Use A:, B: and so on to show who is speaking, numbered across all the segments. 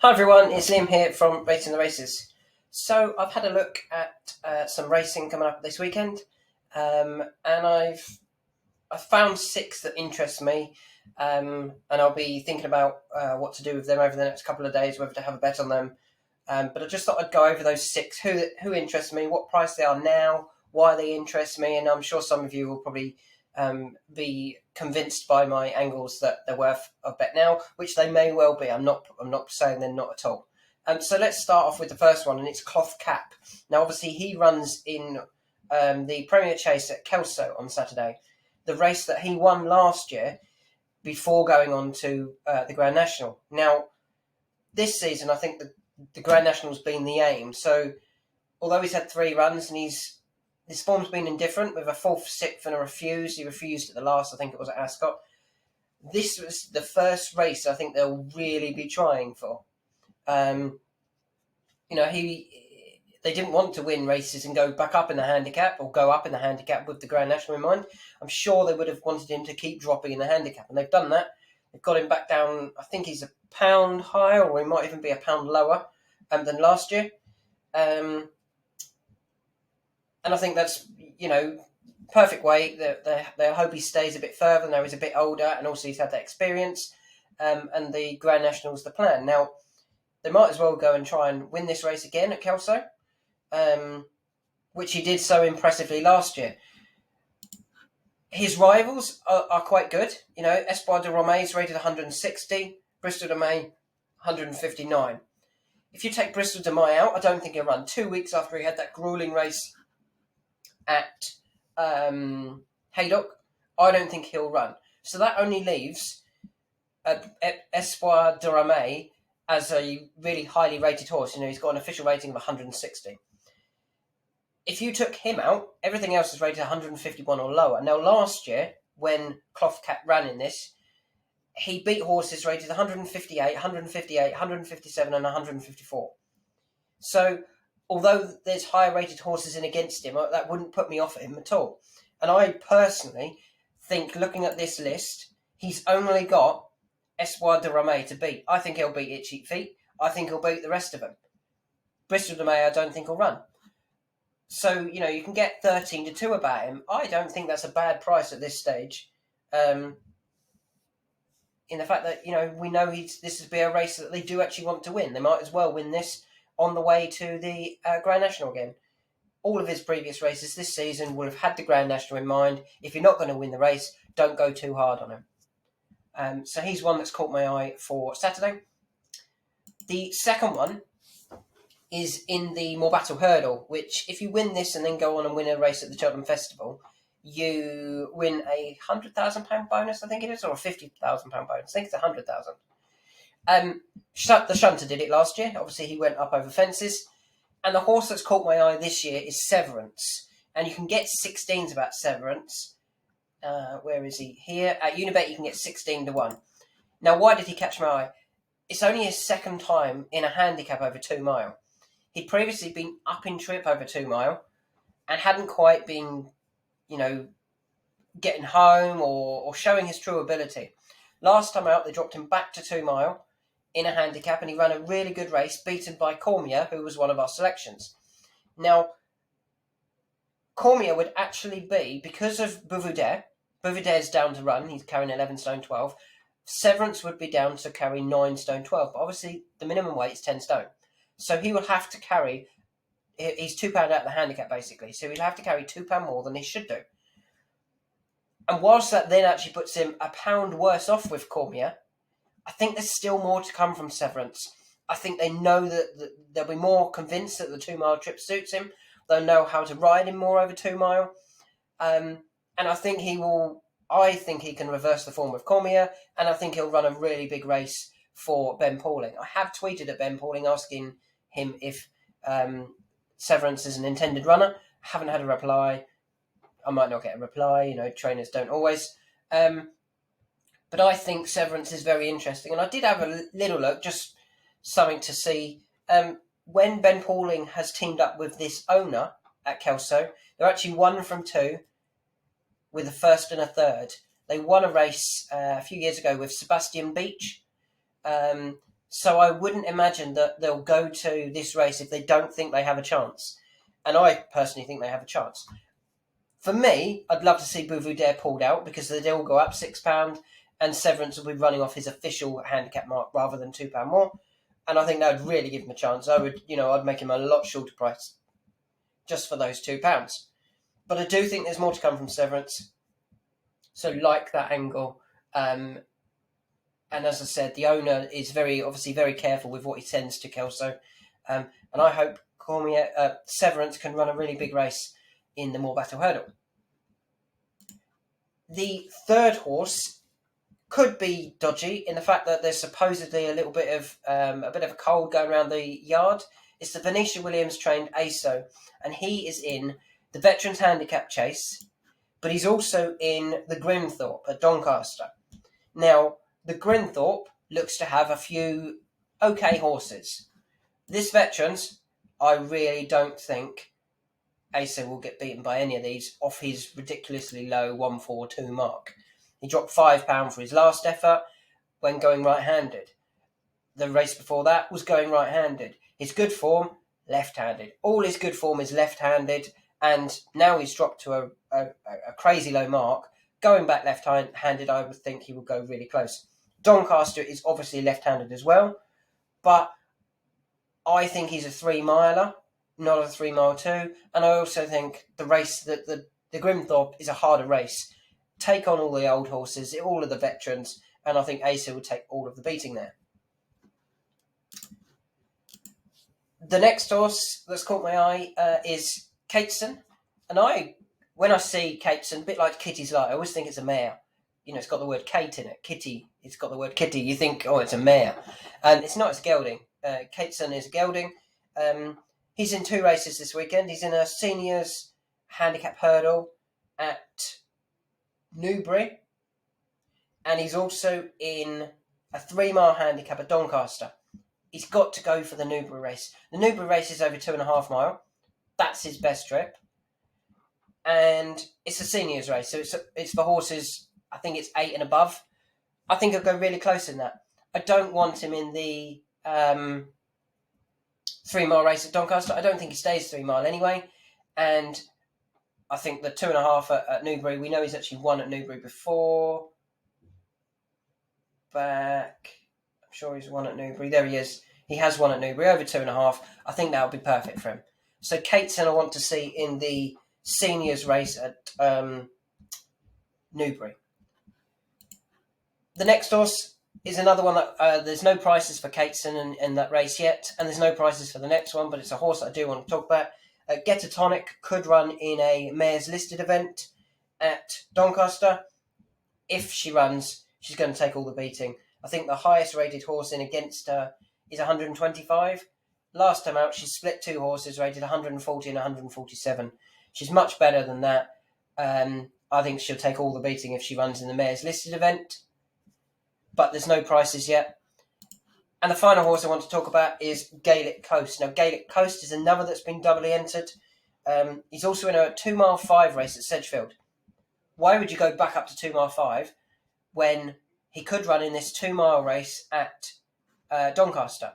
A: Hi everyone, it's Liam here from Rating the Races. So I've had a look at some racing coming up this weekend, and I've found six that interest me, and I'll be thinking about what to do with them over the next couple of days, whether to have a bet on them. But I just thought I'd go over those six who interest me, what price they are now, why they interest me, and I'm sure some of you will probably be convinced by my angles that they're worth a bet now, which they may well be. I'm not saying they're not at all. So let's start off with the first one, and it's Cloth Cap. Now, obviously, he runs in the Premier Chase at Kelso on Saturday, the race that he won last year before going on to the Grand National. Now, this season, I think the Grand National's been the aim. So, although he's had 3 runs and his form's been indifferent with a 4th, 6th and a refuse. He refused at the last, I think it was at Ascot. This was the first race I think they'll really be trying for. They didn't want to win races and go back up in the handicap or go up in the handicap with the Grand National in mind. I'm sure they would have wanted him to keep dropping in the handicap, and they've done that. They've got him back down. I think he's a pound higher, or he might even be a pound lower than last year. And I think that's, perfect weight. They hope he stays a bit further. Now he's a bit older, and also he's had that experience. And the Grand National's the plan. Now, they might as well go and try and win this race again at Kelso, which he did so impressively last year. His rivals are quite good. Espoir de Romay is rated 160, Bristol de Mai 159. If you take Bristol de Mai out, I don't think he'll run. 2 weeks after he had that gruelling race at Haydock, I don't think he'll run. So that only leaves Espoir de Romay as a really highly rated horse. He's got an official rating of 160. If you took him out, everything else is rated 151 or lower. Now, last year, when Cloth Cap ran in this, he beat horses rated 158, 158, 157 and 154. So, although there's higher rated horses in against him, that wouldn't put me off him at all. And I personally think, looking at this list, he's only got Espoir de Romay to beat. I think he'll beat Itchy Feet. I think he'll beat the rest of them. Bristol de Mai, I don't think he'll run. So, you can get 13-2 about him. I don't think that's a bad price at this stage. In the fact that, we know this would be a race that they do actually want to win. They might as well win this on the way to the Grand National again. All of his previous races this season will have had the Grand National in mind. If you're not going to win the race, don't go too hard on him. So he's one that's caught my eye for Saturday. The second one is in the Morebattle Hurdle, which if you win this and then go on and win a race at the Cheltenham Festival, you win a £100,000 bonus, I think it is, or a £50,000 bonus. I think it's 100,000. The Shunter did it last year. Obviously, he went up over fences. And the horse that's caught my eye this year is Severance. And you can get 16s about Severance. Where is he? Here. At Unibet, you can get 16-1. Now, why did he catch my eye? It's only his second time in a handicap over 2 mile. He'd previously been up in trip over 2 mile and hadn't quite been, getting home or showing his true ability. Last time out, they dropped him back to 2 mile in a handicap, and he ran a really good race, beaten by Cormier, who was one of our selections. Now, Cormier would actually be, because of Bouvider's down to run, he's carrying 11 stone 12, Severance would be down to carry 9 stone 12, but obviously the minimum weight is 10 stone. So he will have to carry, he's £2 out of the handicap basically, so he'll have to carry £2 more than he should do. And whilst that then actually puts him a pound worse off with Cormier, I think there's still more to come from Severance. I think they know that they'll be more convinced that the 2 mile trip suits him. They'll know how to ride him more over 2 mile. And I think he can reverse the form of Cormier, and I think he'll run a really big race for Ben Pauling. I have tweeted at Ben Pauling asking him if Severance is an intended runner. I haven't had a reply. I might not get a reply. Trainers don't always. But I think Severance is very interesting. And I did have a little look, just something to see. When Ben Pauling has teamed up with this owner at Kelso, they're actually 1 from 2 with a first and a third. They won a race a few years ago with Sebastian Beach. So I wouldn't imagine that they'll go to this race if they don't think they have a chance. And I personally think they have a chance. For me, I'd love to see Bouvoudaire pulled out because the deal will go up £6 and Severance will be running off his official handicap mark rather than £2 more. And I think that would really give him a chance. I'd make him a lot shorter price just for those £2. But I do think there's more to come from Severance. So like that angle. And as I said, the owner is obviously very careful with what he sends to Kelso. And I hope Severance can run a really big race in the Morebattle Hurdle. The third horse could be dodgy in the fact that there's supposedly a bit of a cold going around the yard. It's the Venetia Williams trained ASO, and he is in the Veterans Handicap Chase, but he's also in the Grimthorpe at Doncaster. Now, the Grimthorpe looks to have a few okay horses. This Veterans, I really don't think ASO will get beaten by any of these off his ridiculously low 142 mark. He dropped £5 for his last effort when going right-handed. The race before that was going right-handed. His good form, left-handed. All his good form is left-handed, and now he's dropped to a crazy low mark. Going back left-handed, I would think he will go really close. Doncaster is obviously left-handed as well, but I think he's a 3-miler, not a 3-mile 2, and I also think the race, the Grimthorpe is a harder race. Take on all the old horses, all of the veterans, and I think ASO will take all of the beating there. The next horse that's caught my eye is Cateson, and when I see Cateson, a bit like Kitty's Light, I always think it's a mare. It's got the word Kate in it. Kitty, it's got the word Kitty. You think, it's a mare. And it's not, it's a gelding. Cateson is a gelding. He's in 2 races this weekend. He's in a seniors handicap hurdle at Newbury. And he's also in a 3-mile handicap at Doncaster. He's got to go for the Newbury race. The Newbury race is over 2.5 mile. That's his best trip. And it's a seniors race. So it's for horses, I think it's 8 and above. I think he'll go really close in that. I don't want him in the 3-mile race at Doncaster. I don't think he stays 3-mile anyway. And I think the 2.5 at Newbury, we know he's actually won at Newbury before. I'm sure he's won at Newbury. There he is. He has won at Newbury, over 2.5. I think that would be perfect for him. So Cateson I want to see in the seniors race at Newbury. The next horse is another one that there's no prices for Cateson in that race yet, and there's no prices for the next one, but it's a horse that I do want to talk about. Get a Tonic could run in a mares listed event at Doncaster. If she runs, she's going to take all the beating. I think the highest rated horse in against her is 125. Last time out, she split 2 horses rated 140 and 147. She's much better than that. I think she'll take all the beating if she runs in the mares listed event. But there's no prices yet. And the final horse I want to talk about is Gaelic Coast. Now, Gaelic Coast is another that's been doubly entered. He's also in a 2-mile 5 race at Sedgefield. Why would you go back up to 2-mile 5 when he could run in this 2-mile race at Doncaster?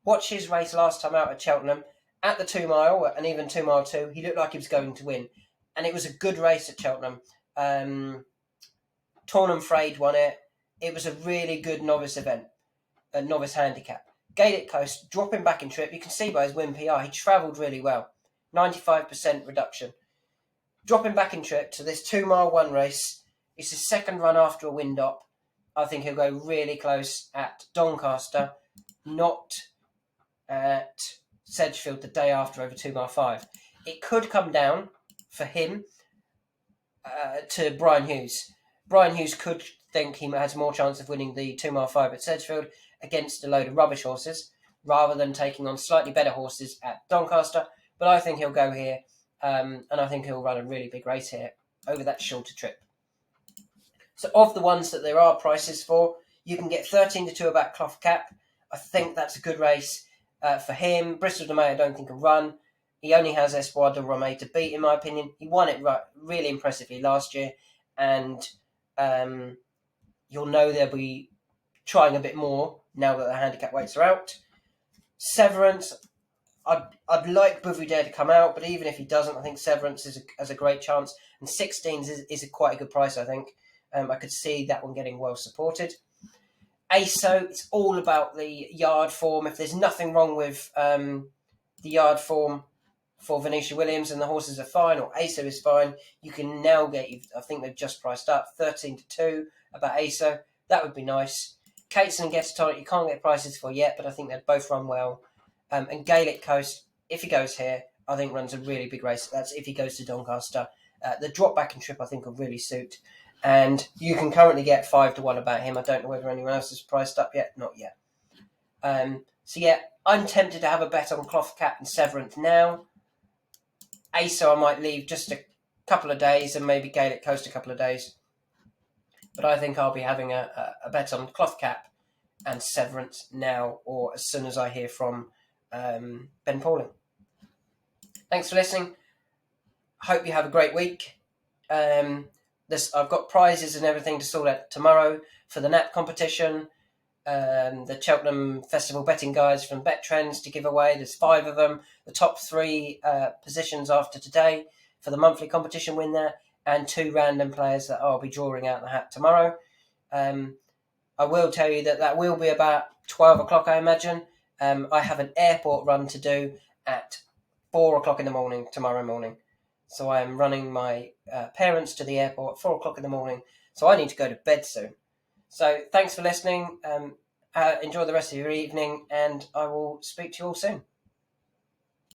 A: Watch his race last time out at Cheltenham. At the 2-mile, and even 2-mile 2, he looked like he was going to win. And it was a good race at Cheltenham. Tornham Frayed won it. It was a really good novice event, a novice handicap. Gaelic Coast, dropping back in trip, you can see by his win PR, he travelled really well. 95% reduction. Dropping back in trip to this 2-mile 1 race, it's his second run after a wind up. I think he'll go really close at Doncaster, not at Sedgefield the day after over 2-mile 5. It could come down for him to Brian Hughes. Brian Hughes could think he has more chance of winning the 2-mile 5 at Sedgefield against a load of rubbish horses rather than taking on slightly better horses at Doncaster. But I think he'll go here and I think he'll run a really big race here over that shorter trip. So of the ones that there are prices for, you can get 13 to 2 about Clough Cap. I think that's a good race for him. Bristol de May I don't think will run. He only has Espoir de Romay to beat, in my opinion. He won it really impressively last year, and you'll know there'll be trying a bit more now that the handicap weights are out. Severance, I'd like Bouvrier to come out, but even if he doesn't, I think Severance has a great chance. And 16s is quite a good price, I think. I could see that one getting well supported. ASO, it's all about the yard form. If there's nothing wrong with the yard form for Venetia Williams and the horses are fine, or ASO is fine, you can now get, I think they've just priced up 13-2 about ASO. That would be nice. Cateson and Getatonic, you can't get prices for yet, but I think they'd both run well. And Gaelic Coast, if he goes here, I think runs a really big race. That's if he goes to Doncaster. The drop back and trip, I think, will really suit. And you can currently get 5-1 about him. I don't know whether anyone else has priced up yet. Not yet. So yeah, I'm tempted to have a bet on Cloth Cap and Severance now. ASO I might leave just a couple of days and maybe Gaelic Coast a couple of days. But I think I'll be having a bet on Cloth Cap and Severance now, or as soon as I hear from Ben Pauling. Thanks for listening. Hope you have a great week. I've got prizes and everything to sort out tomorrow for the NAP competition. The Cheltenham Festival betting guides from Bet Trends to give away. There's 5 of them. The top 3 positions after today for the monthly competition win there, and 2 random players that I'll be drawing out the hat tomorrow. I will tell you that will be about 12 o'clock, I imagine. I have an airport run to do at 4 o'clock in the morning tomorrow morning. So I am running my parents to the airport at 4 o'clock in the morning. So I need to go to bed soon. So thanks for listening. Enjoy the rest of your evening, and I will speak to you all soon.